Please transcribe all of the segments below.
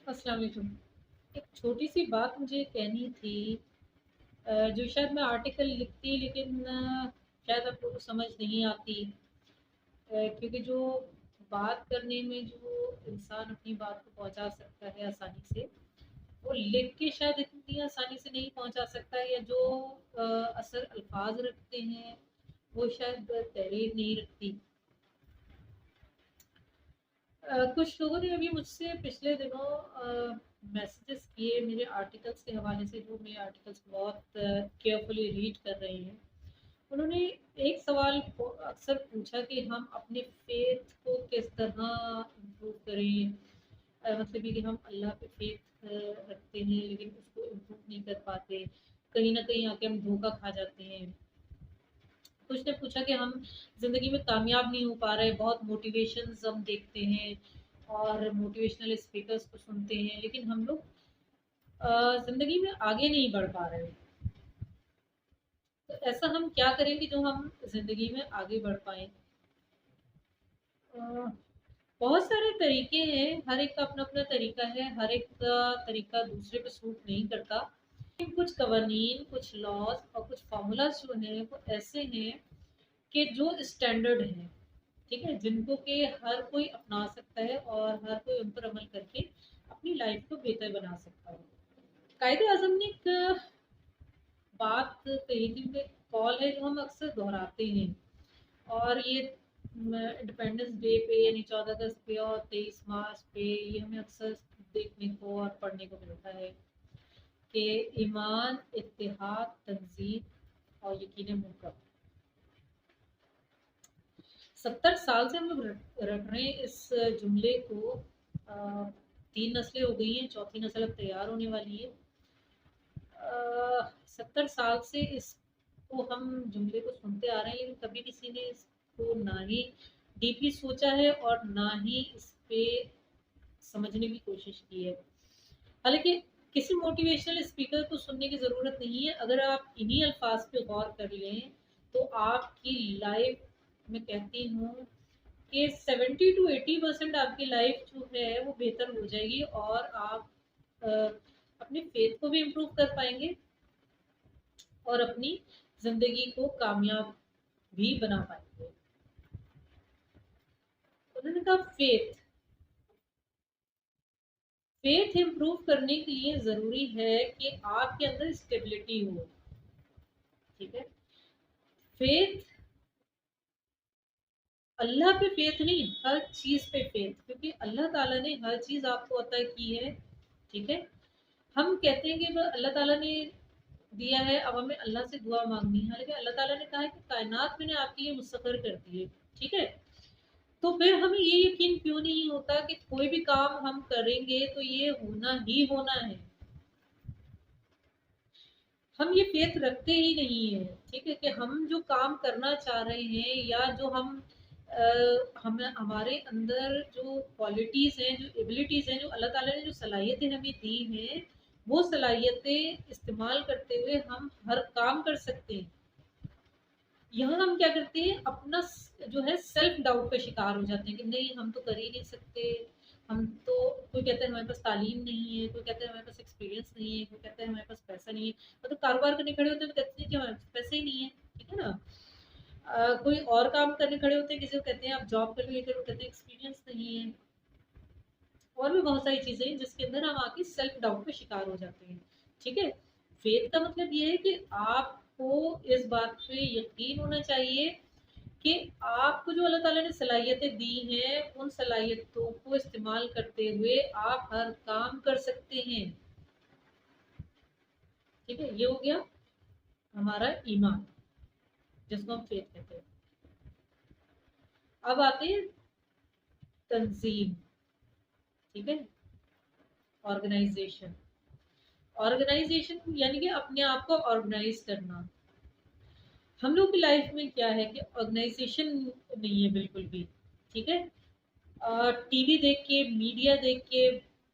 अस्सलाम वालेकुम। एक छोटी-सी बात मुझे कहनी थी, जो शायद मैं आर्टिकल लिखती लेकिन शायद आप लोगों को समझ नहीं आती। क्योंकि जो बात करने में जो इंसान अपनी बात को पहुँचा सकता है आसानी से, वो लिख के शायद इतनी आसानी से नहीं पहुँचा सकता, या जो असर अल्फ़ाज़ रखते हैं, वो शायद तहरीर नहीं रखती। कुछ लोगों ने अभी मुझसे पिछले दिनों मैसेजेस किए मेरे आर्टिकल्स के हवाले से, जो मेरे आर्टिकल्स बहुत केयरफुली रीड कर रहे हैं। उन्होंने एक सवाल अक्सर पूछा कि हम अपने फेथ को किस तरह इम्प्रूव करें। मतलब ये कि हम अल्लाह पे फेथ रखते हैं लेकिन उसको इम्प्रूव नहीं कर पाते, कहीं ना कहीं आके हम धोखा खा जाते हैं। कुछ ने पूछा कि हम ज़िंदगी में कामयाब नहीं हो पा रहे, बहुत मोटिवेशंस हम देखते हैं और मोटिवेशनल स्पीकर्स को सुनते हैं, लेकिन हम लोग ज़िंदगी में आगे नहीं बढ़ पा रहे। तो ऐसा हम क्या करें कि जो हम ज़िंदगी में आगे बढ़ पाएँ? अ, बहुत सारे तरीके हैं, हर एक का अपना-अपना तरीका है, हर एक का तरीका दूसरे पे सूट नहीं करता। कुछ कवानीन, कुछ लॉज़ और कुछ फ़ॉर्मूलाज़ जो हैं, वो ऐसे हैं कि जो स्टैंडर्ड हैं, ठीक है? जिनको कि हर कोई अपना सकता है और हर कोई उन पर अमल करके अपनी लाइफ़ को बेहतर बना सकता है। कायदे-आज़म ने एक बात कही थी, उनका एक कॉल है जो हम अक्सर दोहराते हैं, और ये इंडिपेंडेंस डे पे यानी 14 अगस्त पे और 23 मार्च पे ये हमें अक्सर देखने को और पढ़ने को मिलता है कि ईमान, इत्तेहाद, तंजीम और यकीन मुहकम। 70 साल से हम लोग रट रहे हैं इस जुमले को। 3 नस्लें हो गई हैं, चौथी नस्ल अब तैयार होने वाली है। 70 साल से इसको हम जुमले को सुनते आ रहे हैं, लेकिन कभी किसी ने इसको ना ही डीपली सोचा है और ना ही इस पे समझने की कोशिश की है। हालाँकि किसी मोटिवेशनल स्पीकर को सुनने की ज़रूरत नहीं है, अगर आप इन्हीं अल्फाज पे गौर कर लें, तो आपकी लाइफ, मैं कहती हूँ कि 70 टू 80% आपकी लाइफ जो है वो बेहतर हो जाएगी, और आप अ, अपने फेथ को भी इम्प्रूव कर पाएँगे और अपनी ज़िंदगी को कामयाब भी बना पाएँगे। उन्होंने कहा फेथ, फेथ इम्प्रूव करने के लिए ज़रूरी है कि आपके अंदर स्टेबिलिटी हो, ठीक है? फेथ, अल्लाह पे फेथ नहीं, हर चीज़ पे फेथ, क्योंकि अल्लाह ताला ने हर चीज़ आपको अता की है, ठीक है? हम कहते हैं कि अल्लाह ताला ने दिया है, अब हमें अल्लाह से दुआ माँगनी है, लेकिन अल्लाह ताला ने कहा है कि कायनात मैंने आपके लिए मुसख्खर कर दी है, ठीक है? तो फिर हमें ये यकीन क्यों नहीं होता कि कोई भी काम हम करेंगे तो ये होना ही होना है। हम ये फेथ रखते ही नहीं है, ठीक है? कि हम जो काम करना चाह रहे हैं, या जो हमें हमारे अंदर जो क्वालिटीज़ हैं, जो एबिलिटीज़ हैं, जो अल्लाह ताला ने जो सलाहियतें हमें दी हैं, वो सलाहियतें इस्तेमाल करते हुए हम हर काम कर सकते हैं। यहाँ हम क्या करते हैं, अपना जो है सेल्फ डाउट का शिकार हो जाते हैं कि नहीं, हम तो कर ही नहीं सकते। हम तो, कोई कहता है हमारे पास तालीम नहीं है, कोई कहता है हमारे पास एक्सपीरियंस नहीं है, कोई कहता है हमारे पास पैसा नहीं है। मतलब कारोबार करने खड़े होते हैं तो कहते हैं कि हमारे पास पैसे ही नहीं है, ठीक है ना? कोई और काम करने खड़े होते हैं, किसी को कहते हैं आप जॉब कर लो, ये करो, कहते हैं एक्सपीरियंस नहीं है। और भी बहुत सारी चीज़ें हैं जिसके अंदर हम आके सेल्फ डाउट का शिकार हो जाते हैं, ठीक है? फेथ का मतलब ये है कि आपको इस बात पे यकीन होना चाहिए कि आपको जो अल्लाह ताला ने सलाहियतें दी हैं, उन सलाहियतों को इस्तेमाल करते हुए आप हर काम कर सकते हैं, ठीक है? ये हो गया हमारा ईमान, जिसको हम फेथ कहते हैं। अब आते हैं तंजीम, ठीक है? ऑर्गेनाइजेशन। ऑर्गेनाइजेशन यानी कि अपने आप को ऑर्गेनाइज करना। हम लोग की लाइफ में क्या है कि ऑर्गेनाइजेशन नहीं है बिल्कुल भी, ठीक है? टीवी देख के, मीडिया देख के,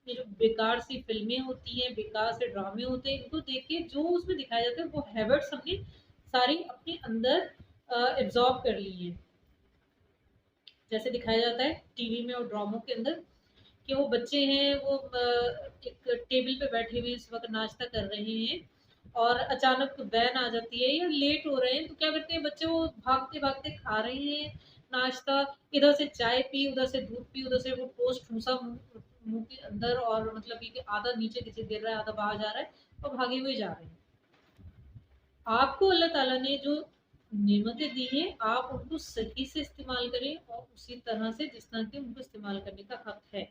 ये जो बेकार सी फ़िल्में होती हैं, बेकार से ड्रामे होते हैं, इनको देख के जो उसमें दिखाया जाता है, वो हैबिट्स हमने सारी अपने अंदर एब्ज़ॉर्ब कर ली हैं। जैसे दिखाया जाता है टीवी में और ड्रामों के अंदर कि वो बच्चे हैं, वो एक टेबल पे बैठे हुए इस वक्त नाश्ता कर रहे हैं और अचानक वैन आ जाती है या लेट हो रहे हैं, तो क्या करते हैं बच्चे, वो भागते भागते खा रहे हैं नाश्ता, इधर से चाय पी, उधर से दूध पी, उधर से वो टोस्ट ठूसा मुंह मुंह के अंदर, और मतलब ये कि आधा नीचे नीचे गिर रहा है, आधा बाहर जा रहा है, और भागे हुए जा रहे हैं। आपको अल्लाह ताला ने जो नेमतें दी हैं, आप उनको सही से इस्तेमाल करें और उसी तरह से जिस तरह के उनको इस्तेमाल करने का हक है।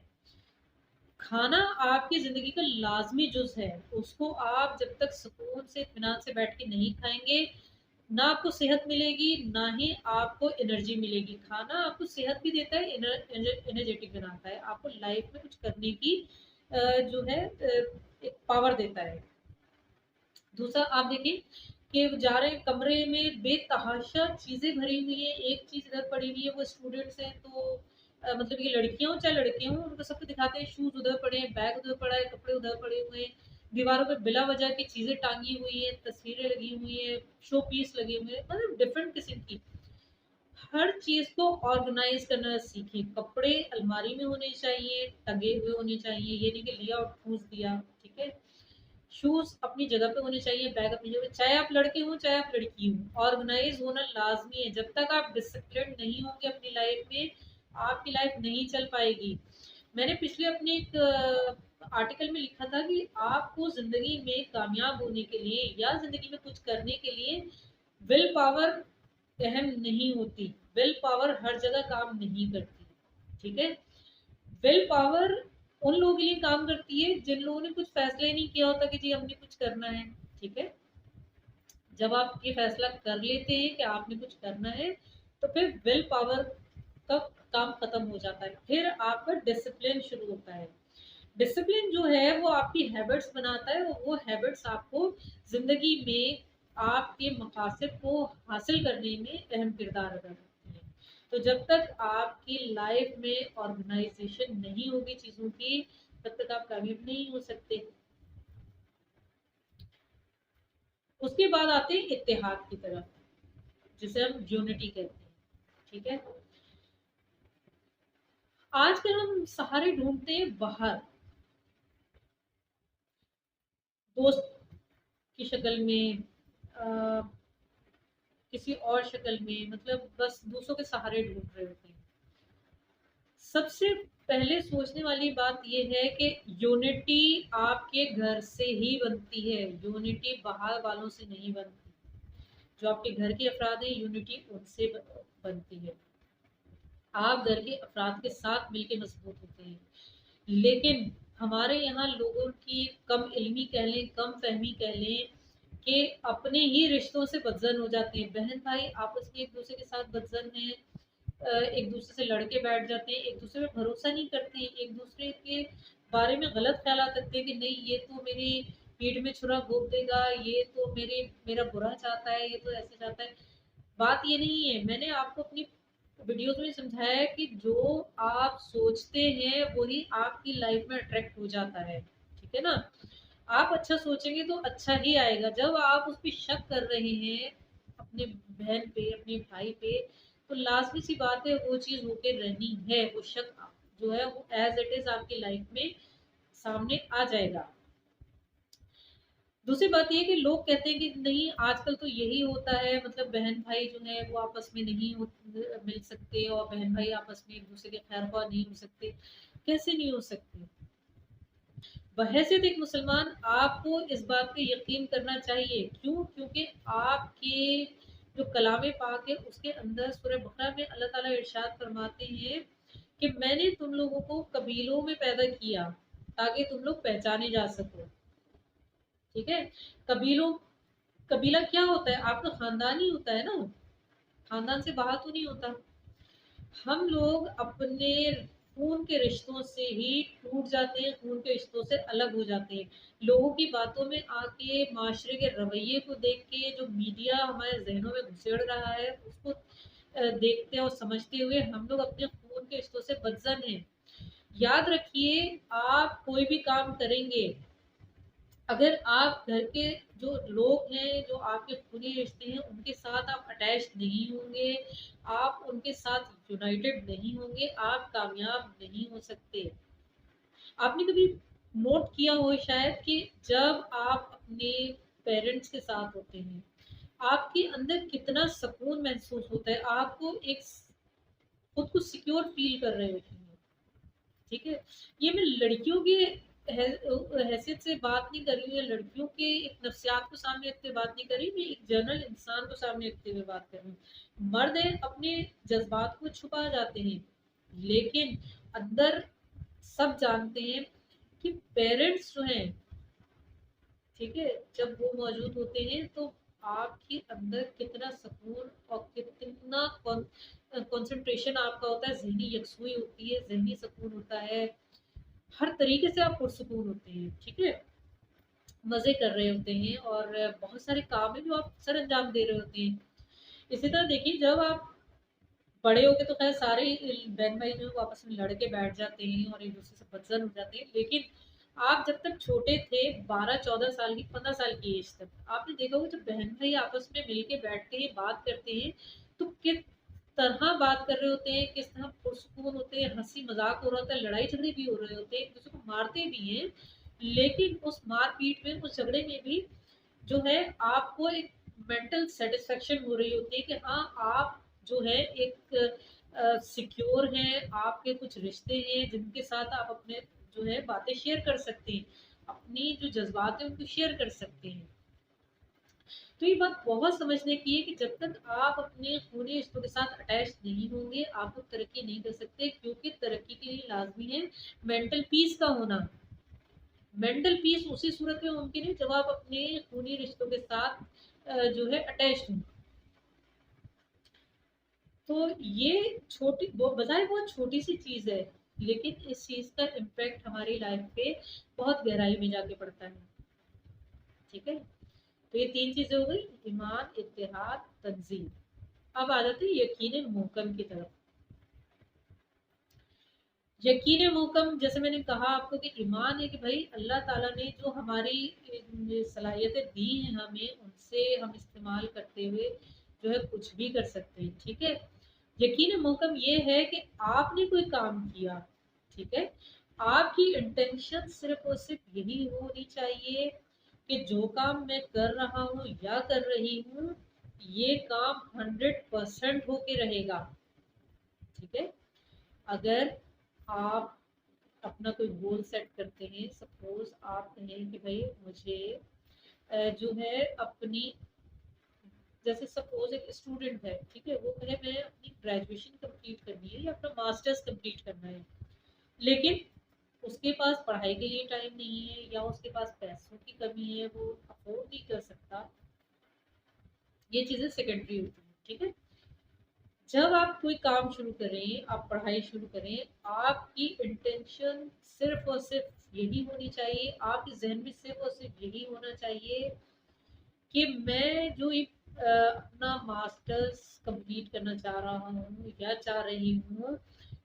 खाना आपकी ज़िंदगी का लाज़मी जुज़ है, उसको आप जब तक सुकून से, इत्मीनान से बैठ के नहीं खाएँगे, ना आपको सेहत मिलेगी, ना ही आपको एनर्जी मिलेगी। खाना आपको सेहत भी देता है, एनर्जेटिक बनाता है, आपको लाइफ में कुछ करने की जो है एक पावर देता है। दूसरा आप देखिए कि जा रहे हैं कमरे में बेतहाशा चीज़ें भरी हुई है, एक चीज़ इधर पड़ी हुई है, वो स्टूडेंट्स हैं तो मतलब ये लड़कियाँ हों चाहे लड़के हों, उनको सबको दिखाते हैं शूज़ उधर पड़े हैं, बैग उधर पड़ा है, कपड़े उधर पड़े हुए हैं, दीवारों पे बिला वजह की चीज़ें टांगी हुई हैं, तस्वीरें लगी हुई हैं, शो पीस लगे हुए हैं, मतलब डिफरेंट किस्म की। हर चीज़ को ऑर्गेनाइज करना सीखें। कपड़े अलमारी में होने चाहिए, टंगे हुए होने चाहिए, ये नहीं कि लिया और ठूस दिया, ठीक है। शूज अपनी जगह पे होने चाहिए, बैग अपनी जगह, चाहे आप लड़के हों चाहे आप लड़की हो, ऑर्गेनाइज होना लाजमी है। जब तक आप डिसिप्लिन नहीं होंगे अपनी लाइफ में, आपकी लाइफ नहीं चल पाएगी। मैंने पिछले अपने एक आर्टिकल में लिखा था कि आपको जिंदगी में कामयाब होने के लिए या जिंदगी में कुछ करने के लिए विल पावर अहम नहीं होती। विल पावर हर जगह काम नहीं करती, ठीक है। विल पावर उन लोगों के लिए काम करती है जिन लोगों ने कुछ फैसला ही नहीं किया होता कि जी हमने कुछ करना है, ठीक है। जब आप ये फैसला कर लेते हैं कि आपने कुछ करना है, तो फिर विल पावर का काम खत्म हो जाता है, फिर आपका डिसिप्लिन शुरू होता है। डिसिप्लिन जो है वो आपकी हैबिट्स बनाता है, और वो हैबिट्स आपको जिंदगी में आपके मकासद को हासिल करने में अहम किरदार अदा करती है। तो जब तक आपकी लाइफ में ऑर्गेनाइजेशन नहीं होगी चीज़ों की, तब तक आप कामयाब नहीं हो सकते। उसके बाद आते हैं इत्तेहाद की तरफ, जिसे हम यूनिटी कहते हैं, ठीक है। आजकल हम सहारे ढूंढते हैं बाहर, दोस्त की शक्ल में, किसी और शक्ल में, मतलब बस दूसरों के सहारे ढूंढ रहे होते हैं। सबसे पहले सोचने वाली बात यह है कि यूनिटी आपके घर से ही बनती है, यूनिटी बाहर वालों से नहीं बनती। जो आपके घर के अफराद हैं, यूनिटी उनसे बनती है। आप घर के अफराद के साथ मिलके मजबूत होते हैं। लेकिन हमारे यहाँ लोगों की कम इल्मी कह लें, कम फहमी कह लें, कि अपने ही रिश्तों से बदजन हो जाते हैं। बहन भाई आपस में एक दूसरे के साथ बदजन हैं, एक दूसरे से लड़के बैठ जाते हैं, एक दूसरे पे भरोसा नहीं करते हैं, एक दूसरे के बारे में गलत ख्यालात रखते हैं कि नहीं ये तो मेरी पीठ में छुरा घोंप देगा, ये तो मेरा बुरा चाहता है, ये तो ऐसे चाहता है। बात ये नहीं है। मैंने आपको अपनी वीडियोस में समझाया है कि जो आप सोचते हैं वही आपकी लाइफ में अट्रैक्ट हो जाता है, ठीक है ना। आप अच्छा सोचेंगे तो अच्छा ही आएगा। जब आप उस पर शक कर रहे हैं, अपने बहन पे, अपने भाई पे, तो लाजमी सी बात है वो चीज होके रहनी है। वो शक जो है वो एज इट इज आपकी लाइफ में सामने आ जाएगा। दूसरी बात ये है कि लोग कहते हैं कि नहीं आजकल तो यही होता है, मतलब बहन भाई जो है वो आपस में नहीं मिल सकते, और बहन भाई आपस में एक दूसरे के खैर ख्वाह नहीं हो सकते। कैसे नहीं हो सकते? बहैसियत एक मुसलमान आपको इस बात पे यकीन करना चाहिए। क्यों? क्योंकि आपके जो कलाम पाक है उसके अंदर सूरह बकरा में अल्लाह ताला इरशाद फरमाते हैं कि मैंने तुम लोगों को कबीलों में पैदा किया ताकि तुम लोग पहचाने जा सको, ठीक है। कबीलों कबीला क्या होता है? आपका खानदान ही होता है ना, खानदान से बाहर तो नहीं होता। हम लोग अपने खून के रिश्तों से ही टूट जाते हैं, खून के रिश्तों से अलग हो जाते हैं। लोगों की बातों में आके, माशरे के रवैये को देख के, जो मीडिया हमारे जहनों में घुसेड़ रहा है उसको देखते और समझते हुए हम लोग अपने खून के रिश्तों से बदजन हैं। याद रखिए, आप कोई भी काम करेंगे, अगर आप घर के जो लोग हैं, जो आपके खूनी रिश्ते हैं, उनके साथ आप अटैच नहीं होंगे, आप उनके साथ यूनाइटेड नहीं होंगे, आप कामयाब नहीं हो सकते। आपने कभी नोट किया हो शायद कि जब आप अपने पेरेंट्स के साथ होते हैं, आपके अंदर कितना सुकून महसूस होता है, आपको एक खुद को सिक्योर फील कर रहे होते हैं। ठीक है, ये मैं लड़कियों की हैसियत से बात नहीं कर रही हूँ, या लड़कियों के एक नफ्सियात को सामने रखते हुए बात नहीं कर रही, मैं एक जनरल इंसान को सामने रखते हुए बात कर रही हूँ। मर्द है अपने जज्बात को छुपा जाते हैं, लेकिन अंदर सब जानते हैं कि पेरेंट्स जो हैं, ठीक है, जब वो मौजूद होते हैं तो आपके अंदर कितना सुकून और कितना कंसंट्रेशन आपका होता है, जहनी यकसुई होती है, जहनी सुकून होता है, हर तरीके से आप पुरसुकून होते हैं। ठीक है, मजे कर रहे होते हैं और बहुत सारे काम है जो आप सर अंजाम दे रहे होते हैं। इसी तरह देखिए, जब आप बड़े होके तो खैर सारे बहन भाई जो आपस में लड़ के बैठ जाते हैं और एक दूसरे से बदजन हो जाते हैं, लेकिन आप जब तक छोटे थे, 12 14 साल की 15 साल की एज तक, आपने देखा होगा जब बहन भाई आपस में मिल के बैठते हैं, बात करते हैं, तो किस तरह बात कर रहे होते हैं, किस तरह पुरसुकून होते हैं, हंसी मजाक हो रहा होता है, लड़ाई झगड़े भी हो रहे होते हैं, एक दूसरे को मारते भी हैं, लेकिन उस मारपीट में, उस झगड़े में भी जो है आपको एक मेंटल सेटिस्फेक्शन हो रही होती है कि हाँ, आप जो है एक सिक्योर हैं, आपके कुछ रिश्ते हैं जिनके साथ आप अपने जो है बातें शेयर कर सकते हैं, अपनी जो जज्बात है उनको शेयर कर सकते हैं। तो ये बात बहुत समझने की है कि जब तक आप अपने खूनी रिश्तों के साथ अटैच नहीं होंगे, आप लोग तरक्की नहीं कर सकते, क्योंकि तरक्की के लिए लाजमी है मेंटल पीस का होना। मेंटल पीस उसी सूरत में मुमकिन है जब आप अपने खूनी रिश्तों के साथ जो है अटैच हों। तो ये छोटी बजाय बहुत छोटी सी चीज है, लेकिन इस चीज का इम्पैक्ट हमारी लाइफ पे बहुत गहराई में जाके पड़ता है। ठीक है, तो ये तीन चीजें हो गई, ईमान, इत्तेहाद, तंजीम। अब आ जाते हैं यकीन मुहकम की तरफ। यकीन मुहकम, जैसे मैंने कहा आपको कि ईमान है कि भाई अल्लाह ताला ने जो हमारी सलाहियतें दी हैं हमें, उनसे हम इस्तेमाल करते हुए जो है कुछ भी कर सकते हैं। ठीक है, यकीन मुहकम ये है कि आपने कोई काम किया, ठीक है, आपकी इंटेंशन सिर्फ और सिर्फ यही होनी चाहिए कि जो काम मैं कर रहा हूँ या कर रही हूँ, ये काम 100% होके रहेगा। ठीक है, अगर आप अपना कोई गोल सेट करते हैं, सपोज आप कहें कि भाई मुझे जो है अपनी, जैसे सपोज एक स्टूडेंट है, ठीक है, वो कहे मैं अपनी ग्रेजुएशन कंप्लीट करनी है या अपना मास्टर्स कंप्लीट करना है, लेकिन उसके पास पढ़ाई के लिए टाइम नहीं है, या उसके पास पैसों की कमी है, वो अफोर्ड नहीं कर सकता, ये चीजें सेकेंडरी होती हैं। ठीक है, जब आप कोई काम शुरू करें, आप पढ़ाई शुरू करें, आपकी इंटेंशन सिर्फ और सिर्फ यही होनी चाहिए, आपके जहन में सिर्फ और सिर्फ यही होना चाहिए कि मैं जो एक अपना मास्टर्स कंप्लीट करना चाह रहा हूँ या चाह रही हूँ,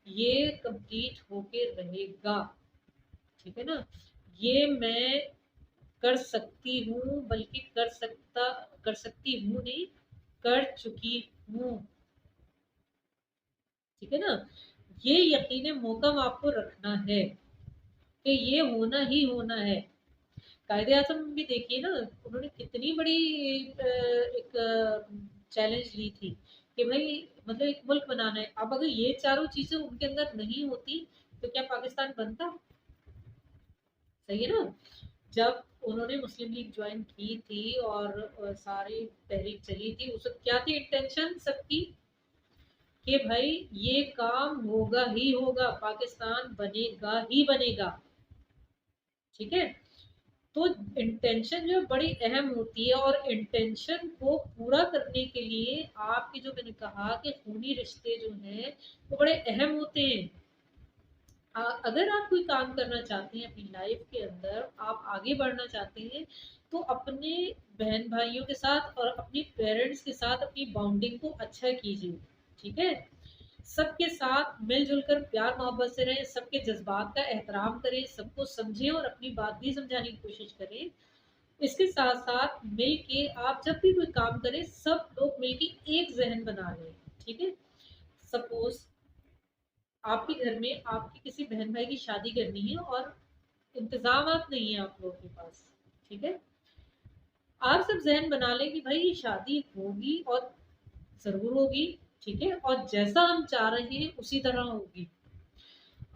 ये कंप्लीट होके रहेगा। ठीक है ना, ये मैं कर सकती हूँ, बल्कि कर सकती हूँ नहीं, कर चुकी हूँ। ठीक है ना, ये यकीन मोहकम आपको रखना है कि ये होना ही होना है। कायदे आजम भी देखिए ना, उन्होंने कितनी बड़ी एक चैलेंज ली थी कि भाई मतलब एक मुल्क बनाना है, अब अगर ये चारों चीजें उनके अंदर नहीं होती तो क्या पाकिस्तान बनता? सही है ना, जब उन्होंने मुस्लिम लीग ज्वाइन की थी और सारी तहरीक चली थी, उस वक्त क्या थी इंटेंशन सबकी कि भाई ये काम होगा ही होगा, पाकिस्तान बनेगा ही बनेगा। ठीक है, तो इंटेंशन जो है बड़ी अहम होती है, और इंटेंशन को पूरा करने के लिए आपके जो मैंने कहा कि खूनी रिश्ते जो हैं वो बड़े अहम होते हैं। अगर आप कोई काम करना चाहते हैं अपनी लाइफ के अंदर, आप आगे बढ़ना चाहते हैं, तो अपने बहन भाइयों के साथ और अपनी पेरेंट्स के साथ अपनी बाउंडिंग को अच्छा कीजिए। ठीक है, सबके साथ मिलजुल कर प्यार मोहब्बत से रहें, सबके जज्बात का एहतराम करें, सबको समझें और अपनी बात भी समझाने की कोशिश करें। इसके साथ साथ मिल के आप जब भी कोई काम करें, सब लोग मिल के एक जहन बना लें। ठीक है, सपोज आपके घर में आपकी किसी बहन भाई की शादी करनी है और इंतजामात नहीं है आप लोगों के पास, ठीक है? आप सब जहन बना लें कि भाई ये शादी होगी और ज़रूर होगी, ठीक है? और जैसा हम चाह रहे हैं उसी तरह होगी।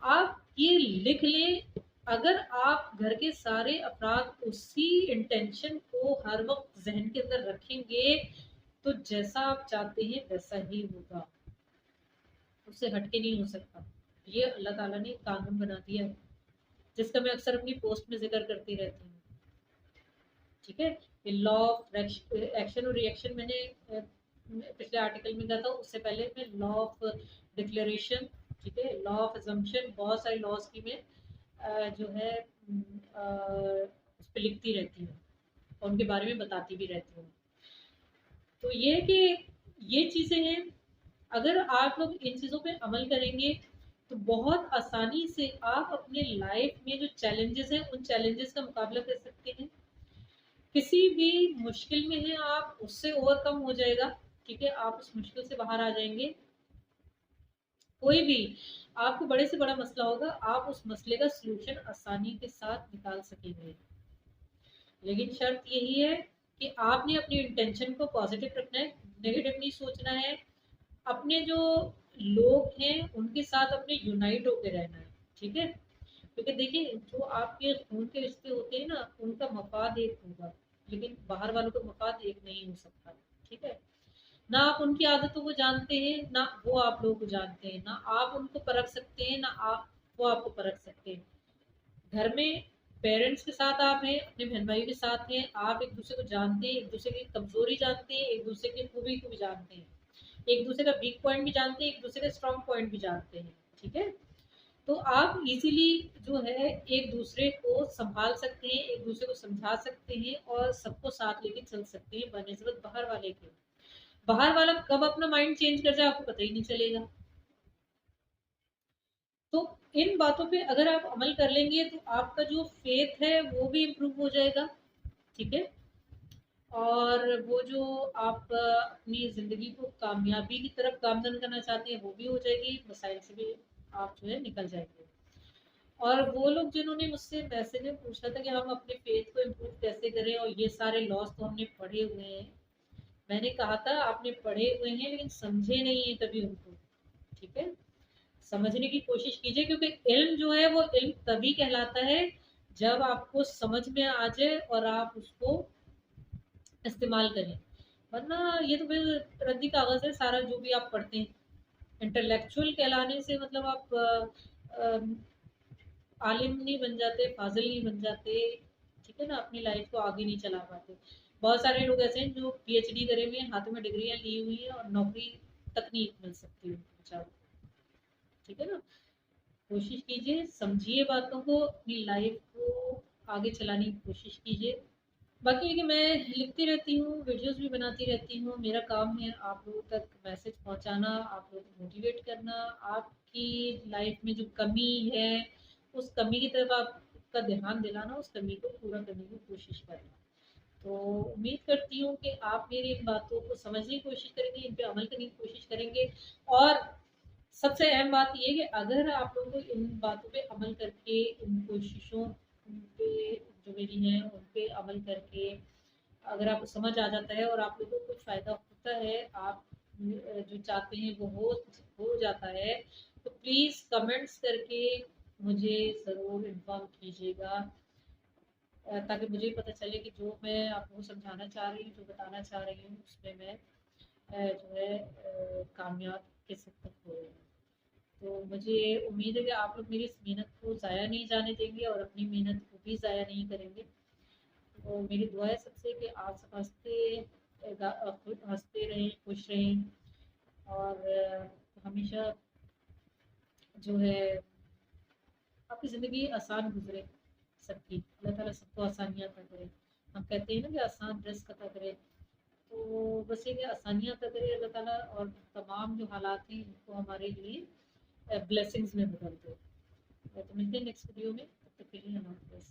आप ये लिख लें, अगर आप घर के सारे अफराद उसी इंटेंशन को हर वक़्त ज़हन के अंदर रखेंगे, तो जैसा आप चाहते हैं वैसा ही होगा, उससे हट के नहीं हो सकता। ये अल्लाह ताला ने कानून बना दिया है, जिसका मैं अक्सर अपनी पोस्ट में ज़िक्र करती रहती हूँ, ठीक है? ये लॉ ऑफ एक्शन और रिएक्शन मैंने पिछले आर्टिकल में कहा था, उससे पहले मैं लॉ ऑफ डिक्लेरेशन, ठीक है, लॉ ऑफ अजम्पशन, बहुत सारे लॉज की मैं जो है उस पर लिखती रहती हूँ और उनके बारे में बताती भी रहती हूँ। तो ये है कि ये चीज़ें हैं, अगर आप लोग इन चीज़ों पे अमल करेंगे तो बहुत आसानी से आप अपने लाइफ में जो चैलेंजेस हैं उन चैलेंजेस का मुकाबला कर सकते हैं। किसी भी मुश्किल में है आप, उससे ओवरकम हो जाएगा, ठीक है? आप उस मुश्किल से बाहर आ जाएंगे। कोई भी आपको बड़े से बड़ा मसला होगा, आप उस मसले का सलूशन आसानी के साथ निकाल सकेंगे। लेकिन शर्त यही है कि आपने अपनी इंटेंशन को पॉजिटिव रखना है, नेगेटिव नहीं सोचना है। अपने जो लोग हैं उनके साथ अपने यूनाइट होकर रहना है, ठीक है? क्योंकि देखिए, जो आपके खून के रिश्ते होते हैं ना, उनका मफाद एक होगा, लेकिन बाहर वालों का मफाद एक नहीं हो सकता, ठीक है? ना आप उनकी आदतों को जानते हैं, ना वो आप लोगों को जानते हैं, ना आप उनको परख सकते हैं, ना आप वो आपको परख सकते हैं। घर में पेरेंट्स के साथ आप हैं, अपने बहन भाइयों के साथ हैं, आप एक दूसरे को जानते हैं, एक दूसरे की कमजोरी जानते हैं, एक दूसरे की खूबी को भी जानते हैं, एक दूसरे का वीक पॉइंट भी जानते हैं, एक दूसरे का स्ट्रॉन्ग पॉइंट भी जानते हैं, ठीक है? तो आप इजीली जो है एक दूसरे को संभाल सकते हैं, एक दूसरे को समझा सकते हैं और सबको साथ लेके चल सकते हैं बनिस्बत बाहर वाले के। बाहर वाला कब अपना माइंड चेंज कर जाए आपको पता ही नहीं चलेगा। तो इन बातों पे अगर आप अमल कर लेंगे तो आपका जो फेथ है वो भी इम्प्रूव हो जाएगा, ठीक है? और वो जो आप अपनी ज़िंदगी को कामयाबी की तरफ गामजन करना चाहते हैं वो भी हो जाएगी, मसाइल से भी आप जो है निकल जाएंगे। और वो लोग जिन्होंने मुझसे मैसेज में पूछा था कि हम अपने फेथ को इम्प्रूव कैसे करें और ये सारे लॉस तो हमने पढ़े हुए हैं, मैंने कहा था आपने पढ़े हुए हैं लेकिन समझे नहीं है कभी उनको, ठीक है? समझने की कोशिश कीजिए, क्योंकि इल्म जो है वो इल्म तभी कहलाता है जब आपको समझ में आ जाए और आप उसको इस्तेमाल करें। वरना ये तो फिर रद्दी कागज है सारा जो भी आप पढ़ते हैं। इंटेलेक्चुअल कहलाने से मतलब आप आलिम नहीं बन जाते, फाजिल नहीं बन जाते, ठीक है ना? अपनी लाइफ को आगे नहीं चला पाते। बहुत सारे लोग ऐसे हैं जो पीएचडी करे हुए हैं, हाथों में डिग्रियां ली हुई हैं और नौकरी तक नहीं मिल सकती उनको बेचारों को, ठीक है ना? कोशिश कीजिए, समझिए बातों को, अपनी लाइफ को आगे चलाने की कोशिश कीजिए। बाकी है कि मैं लिखती रहती हूँ, वीडियोस भी बनाती रहती हूँ, मेरा काम है आप लोगों तक मैसेज पहुँचाना, आप लोगों को मोटिवेट करना, आपकी लाइफ में जो कमी है उस कमी की तरफ आपका ध्यान दिलाना, उस कमी को पूरा करने की कोशिश करना। तो उम्मीद करती हूँ कि आप मेरी इन बातों को समझने की कोशिश करेंगे, इन पे अमल करने की कोशिश करेंगे। और सबसे अहम बात ये है कि अगर आप लोगों को इन बातों पे अमल करके, इन कोशिशों पे जो मेरी हैं उन पे अमल करके अगर आपको समझ आ जाता है और आप लोगों को कुछ फ़ायदा होता है, आप जो चाहते हैं वो हो जाता है, तो प्लीज़ कमेंट्स करके मुझे ज़रूर इन्फॉर्म कीजिएगा, ताकि मुझे पता चले कि जो मैं आपको समझाना चाह रही हूँ, जो बताना चाह रही हूँ, उसमें मैं जो है कामयाब किस हद तक हो रही हूँ। तो मुझे उम्मीद है कि आप लोग मेरी इस मेहनत को ज़ाया नहीं जाने देंगे और अपनी मेहनत को भी ज़ाया नहीं करेंगे। तो मेरी दुआ है सबसे कि आप सब हंसते रहें, खुश रहें और हमेशा जो है आपकी ज़िंदगी आसान गुजरे सबकी। अल्लाह ताला सबको आसानियाँ अता करे। हम कहते हैं ना कि आसान रिज़्क अता करे, तो बस ये कि आसानियाँ अता करे अल्लाह ताला और तमाम जो हालात हैं इनको हमारे लिए ब्लेसिंग्स में बदल दे। तो मिलते हैं नेक्स्ट वीडियो में, तब तक के लिए अल्लाह हाफ़िज़।